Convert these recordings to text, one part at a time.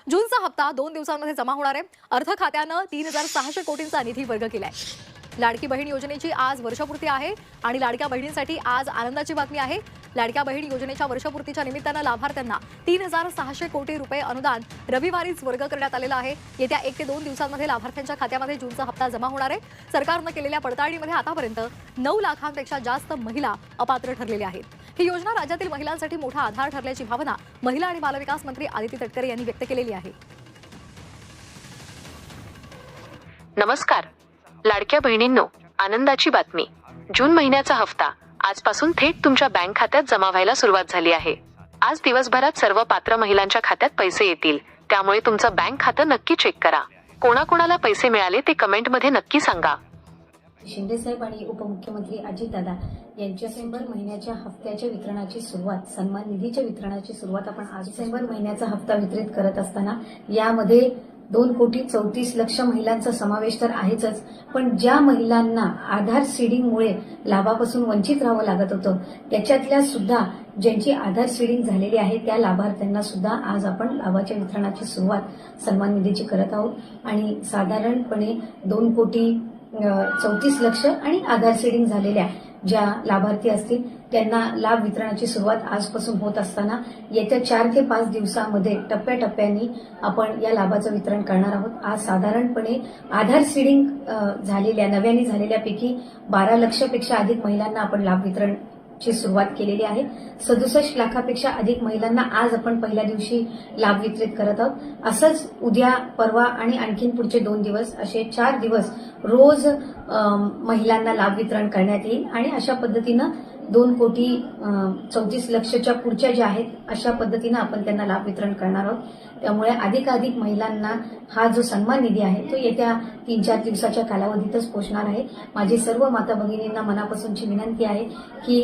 जूनचा हप्ता 2 दिवसांमध्ये जमा होणार आहे। अर्थ खात्यानं 3600 कोटींचा निधी वर्ग केलाय। लाडकी बहीण योजनेची आज वर्षपूर्ती आहे आणि लाडक्या बहिणींसाठी आज आनंदाची बातमी आहे। लाडक्या बहीण योजनेच्या वर्षपूर्तीच्या निमित्तानं लाभार्थ्यांना 3600 कोटी रुपये अनुदान रविवारीच वर्ग करण्यात आलेलं आहे। येत्या 1 ते 2 दिवसांमध्ये लाभार्थ्यांच्या खात्यामध्ये जूनचा हप्ता जमा होणार आहे। सरकारनं केलेल्या पडताळणीमध्ये आतापर्यंत 9 लाखांपेक्षा जास्त महिला अपात्र ठरलेल्या आहेत। ही योजना राज्यातील महिलांसाठी मोठा आधार ठरल्याची भावना महिला आणि बालविकास मंत्री आदिती तटकरे यांनी व्यक्त केलेली आहे। नमस्कार लाडक्या बहिणींनो, आनंदाची बातमी। जून महिन्याचा हफ्ता आजपासून थेट तुमच्या बँक खात्यात जमा व्हायला सुरुवात झाली आहे। आज दिवसभरात सर्व पात्र महिलांच्या खात्यात पैसे येतील, त्यामुळे तुमचं बँक खातं नक्की चेक करा। कोणाकोणाला पैसे मिळाले ते कमेंटमध्ये नक्की सांगा। शिंदेसाहेब आणि उपमुख्यमंत्री अजितदादा यांच्या डिसेंबर महिन्याच्या हप्त्याच्या वितरणाची सुरुवात, सन्मान निधीच्या वितरणाची सुरुवात आपण आज डिसेंबर महिन्याचा हप्ता वितरित करत असताना यामध्ये 2,34,00,000 महिलांचा समावेश तर आहेच, पण ज्या महिलांना आधार सीडिंगमुळे लाभापासून वंचित राहावं लागत होतं त्याच्यातल्या सुद्धा ज्यांची आधार सीडिंग झालेली आहे त्या लाभार्थ्यांना सुद्धा आज आपण लाभाच्या वितरणाची सुरुवात सन्मान निधीची करत आहोत आणि साधारणपणे 2,34,00,000 आणि आधार सीडिंग झालेल्या ज्या लाभार्थी असतील त्यांना लाभ वितरणाची सुरुवात आजपासून होत असताना येत्या 4 ते 5 दिवसांमध्ये टप्प्याटप्प्याने आपण या लाभाचं वितरण करणार आहोत। आज साधारणपणे आधार सीडिंग झालेल्या नव्याने झालेल्यापैकी 12 लाखापेक्षा अधिक महिलांना आपण लाभ वितरण ची सुरुवात केलेली आहे। 67 लाखापेक्षा अधिक महिलांना आज आपण पहिल्या दिवशी लाभ वितरित करत आहोत। असंच उद्या, परवा आणि आणखीन पुढचे 2 दिवस असे 4 दिवस रोज महिलांना लाभ वितरण करण्यात येईल आणि अशा पद्धतीनं 2,34,00,000च्या पुढच्या ज्या आहेत अशा पद्धतीनं आपण त्यांना लाभ वितरण करणार आहोत। त्यामुळे अधिकाधिक महिलांना हा जो सन्मान निधी आहे तो येत्या 3-4 दिवसाच्या कालावधीतच पोहोचणार आहे। माझी सर्व माता भगिनींना मनापासूनची विनंती आहे की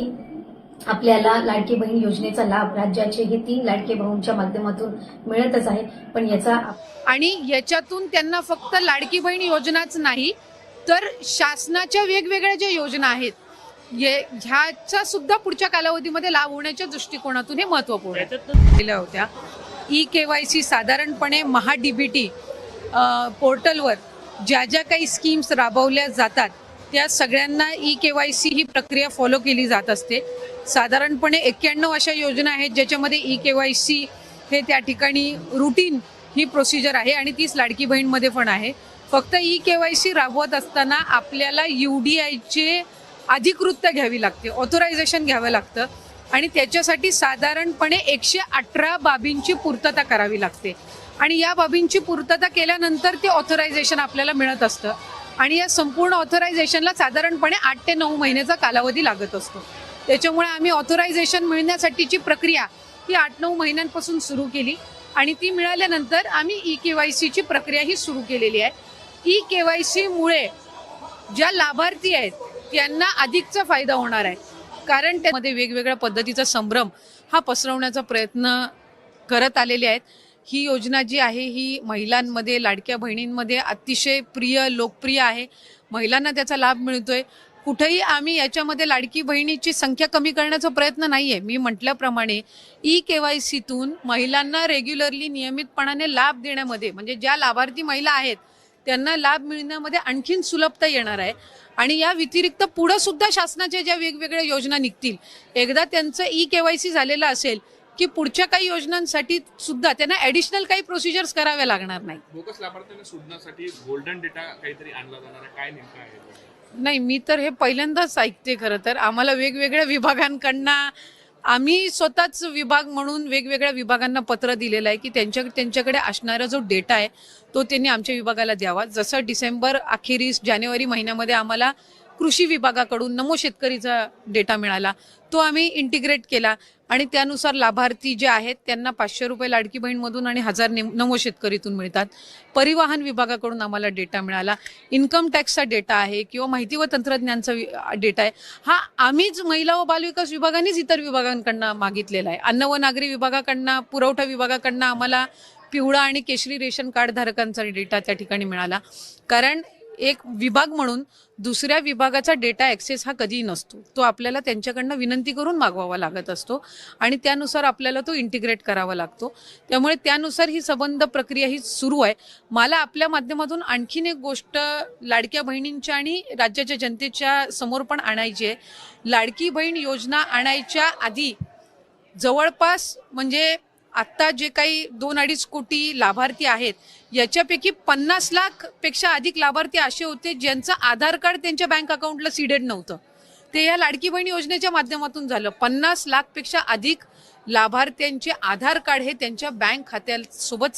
आपल्याला लाडकी बहीण योजनेचा लाभ राज्याचे हे 3 लाडके भाऊंच्या माध्यमातून मिळतच आहे, पण याच्यातून त्यांना फक्त लाडकी बहीण योजनाच नाही तर शासनाच्या वेगवेगळ्या ज्या योजना आहेत ह्याचा सुद्धा पुढच्या कालावधीमध्ये लाभ होण्याच्या दृष्टिकोनातून हे महत्त्वपूर्ण केल्या होत्या। ई-KYC साधारणपणे महा-DBT पोर्टलवर ज्या ज्या काही स्कीम्स राबवल्या जातात त्या सगळ्यांना ई-KYC ही प्रक्रिया फॉलो केली जात असते। साधारणपणे 91 अशा योजना आहेत ज्याच्यामध्ये ई-KYC हे त्या ठिकाणी रुटीन ही प्रोसिजर आहे आणि तीच लाडकी बहीणमध्ये पण आहे। फक्त ई-KYC राबवत असताना आपल्याला UDIचे अधिकृतता घ्यावी लागते, ऑथोरायझेशन घ्यावं लागतं आणि त्याच्यासाठी साधारणपणे 118 बाबींची पूर्तता करावी लागते आणि या बाबींची पूर्तता केल्यानंतर ते ऑथोरायझेशन आपल्याला मिळत असतं आणि या संपूर्ण ऑथोरायझेशनला साधारणपणे 8 ते 9 महिन्याचा कालावधी लागत असतो। त्याच्यामुळे आम्ही ऑथोरायझेशन मिळण्यासाठीची प्रक्रिया ही 8-9 महिन्यांपासून सुरू केली आणि ती मिळाल्यानंतर आम्ही ई-KYCची प्रक्रिया ही सुरू केलेली आहे। ई-KYCमुळे ज्या लाभार्थी आहेत त्यांना अधिकचा फायदा होणार आहे, कारण त्यामध्ये वेगवेगळ्या पद्धतीचा संभ्रम हा पसरवण्याचा प्रयत्न करत आलेले आहेत। ही योजना जी आहे ही महिलांमध्ये, लाडक्या बहिणींमध्ये अतिशय प्रिय, लोकप्रिय आहे। महिलांना त्याचा लाभ मिळतोय। कुठेही आम्ही याच्यामध्ये लाडकी बहिणीची संख्या कमी करण्याचा प्रयत्न नाहीये। मी म्हटल्याप्रमाणे ई-KYCतून महिलांना रेग्युलरली नियमितपणाने लाभ देण्यामध्ये, म्हणजे ज्या लाभार्थी महिला आहेत त्यांना लाभ मिळण्यामध्ये आणखीन सुलभता येणार आहे आणि या व्यतिरिक्त पुढे सुद्धा शासनाच्या ज्या वेगवेगळ्या योजना निघतील, एकदा त्यांचं ई-KYC झालेलं असेल की पुढच्या काही योजनांसाठी सुद्धा त्यांना ॲडिशनल काही प्रोसिजर्स कराव्या लागणार नाही। बोगस लाभार्थ्यांना शोधण्यासाठी गोल्डन डेटा काहीतरी आणला जाणार आहे, काय नेमकं आहे? नाही, मी तर हे पहिल्यांदाच ऐकते। खरं तर आम्हाला वेगवेगळ्या विभागांकडनं, आम्ही स्वतःच विभाग म्हणून वेगवेगळ्या विभागांना पत्र दिलेलं आहे की त्यांच्याकडे असणारा जो डेटा आहे तो त्यांनी आमच्या विभागाला द्यावा। जसं डिसेंबर अखेरीस जानेवारी महिन्यामध्ये आम्हाला कृषी विभागाकडून नमो शेतकरीचा डेटा मिळाला, तो आम्ही इंटिग्रेट केला आणि त्यानुसार लाभार्थी जे आहेत त्यांना 500 रुपये लाडकी बहीणमधून आणि 1000 नमो शेतकरीतून मिळतात। परिवहन विभागाकडून आम्हाला डेटा मिळाला, इन्कम टॅक्सचा डेटा आहे किंवा माहिती व तंत्रज्ञानचा डेटा आहे, हा आम्हीच महिला व बालविकास विभागानेच इतर विभागांकडनं मागितलेला आहे। अन्न व नागरी विभागाकडनं, पुरवठा विभागाकडनं आम्हाला पिवळा आणि केशरी रेशन कार्ड धारकांचा डेटा त्या ठिकाणी मिळाला, कारण एक विभाग म्हणून दुसऱ्या विभागाचा डेटा ॲक्सेस हा कधीही नसतो. तो आपल्याला त्यांच्याकडनं विनंती करून मागवावा लागत असतो आणि त्यानुसार आपल्याला तो इंटिग्रेट करावा लागतो. त्यामुळे त्यानुसार ही संबंध प्रक्रिया ही सुरू आहे. मला आपल्या माध्यमातून आणखीन एक गोष्ट लाडक्या बहिणींच्या आणि राज्याच्या जनतेच्या समोर पण आणायची आहे. लाडकी बहीण योजना आणायच्या आधी जवळपास म्हणजे आत्ता जे काही 2-2.5 कोटी लाभार्थी आहेत याच्यापैकी 50 लाख पेक्षा अधिक लाभार्थी असे होते ज्यांचं आधार कार्ड त्यांच्या बँक अकाउंटला सीडेड नव्हतं. ते या लाडकी बहीण योजनेच्या माध्यमातून झालं. 50 लाख पेक्षा अधिक लाभार्थ्यांचे आधार कार्ड हे त्यांच्या बँक खात्यासोबत